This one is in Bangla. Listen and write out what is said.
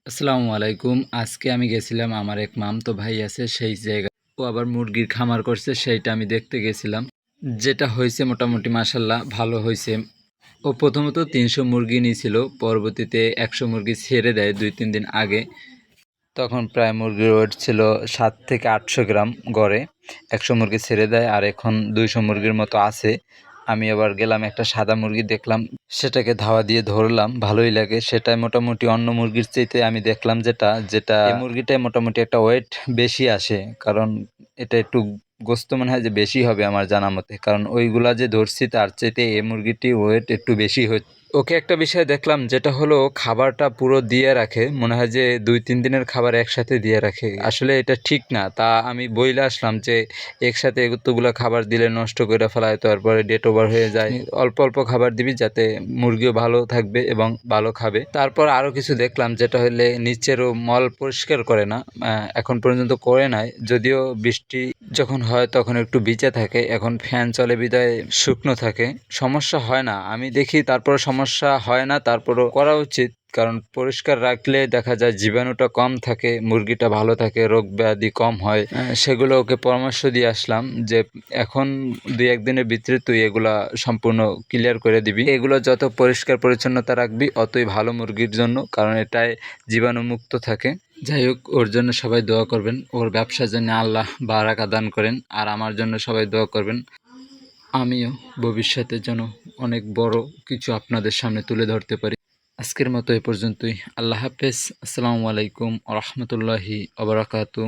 আসসালামু আলাইকুম। আজকে আমি গেছিলাম, আমার এক মামতো ভাই আছে সেই জায়গায়। ও আবার মুরগির খামার করছে, সেইটা আমি দেখতে গেছিলাম। যেটা হয়েছে মোটামুটি মাশাল্লাহ ভালো হয়েছে। ও প্রথমত ৩০০ মুরগি নিয়েছিল, পরবর্তীতে ১০০ মুরগি ছেড়ে দেয় ২-৩ দিন আগে। তখন প্রায় মুরগির ওয়েট ছিল ৭ থেকে ৮০০ গ্রাম গড়ে। ১০০ মুরগি ছেড়ে দেয় আর এখন ২০০ মুরগির মতো আছে। আমি আবার গেলাম, একটা সাদা মুরগি দেখলাম, সেটাকে ধাওয়া দিয়ে ধরলাম, ভালোই লাগে। সেটাই মোটামুটি অন্য মুরগির চাইতে আমি দেখলাম যেটা এই মুরগিটাই মোটামুটি একটা ওয়েট বেশি আসে, কারণ এটা একটু গোস্ত মনে হয় যে বেশি হবে আমার জানা মতে, কারণ ওইগুলা যে ধরছি তার চাইতে এই মুরগিটি ওয়েট একটু বেশি হচ্ছে। ওকে একটা বিষয় দেখলাম, যেটা হলো খাবারটা পুরো দিয়ে রাখে, মনে হয় যে ২-৩ দিনের খাবার একসাথে দিয়ে রাখে। আসলে এটা ঠিক না। তা আমি বইলে আসলাম যে একসাথে এতগুলো খাবার দিলে নষ্ট করে ফেলায়, তারপরে ডেট ওভার হয়ে যায়। অল্প অল্প খাবার দিবি যাতে মুরগিও ভালো থাকবে এবং ভালো খাবে। তারপর আরও কিছু দেখলাম, যেটা হলে নিচেরও মল পরিষ্কার করে না, এখন পর্যন্ত করে নাই। যদিও বৃষ্টি যখন হয় তখন একটু ভিজে থাকে, এখন ফ্যান চলে বিধায় শুকনো থাকে, সমস্যা হয় না। আমি দেখি তারপর সমস্যা হয় না, তারপরও করা উচিত, কারণ পরিষ্কার রাখলে দেখা যায় জীবাণুটা কম থাকে, মুরগিটা ভালো থাকে, রোগ ব্যাধি কম হয়। সেগুলো ওকে পরামর্শ দিয়ে আসলাম যে এখন ২-১ দিনের ভিতরে তুই এগুলা সম্পূর্ণ ক্লিয়ার করে দিবি। এগুলো যত পরিষ্কার পরিচ্ছন্নতা রাখবি অতই ভালো মুরগির জন্য, কারণ এটায় জীবাণুমুক্ত থাকে। যাই হোক, ওর জন্য সবাই দোয়া করবেন, ওর ব্যবসার জন্য আল্লাহ বারাকা দান করেন, আর আমার জন্য সবাই দোয়া করবেন। আমিও ভবিষ্যতে যেন অনেক বড় কিছু আপনাদের সামনে তুলে ধরতে পারি। আজকের মতো এ পর্যন্তই। আল্লাহ হাফেজ। আসসালামু আলাইকুম ওয়া রাহমাতুল্লাহি ওয়া বারাকাতুহু।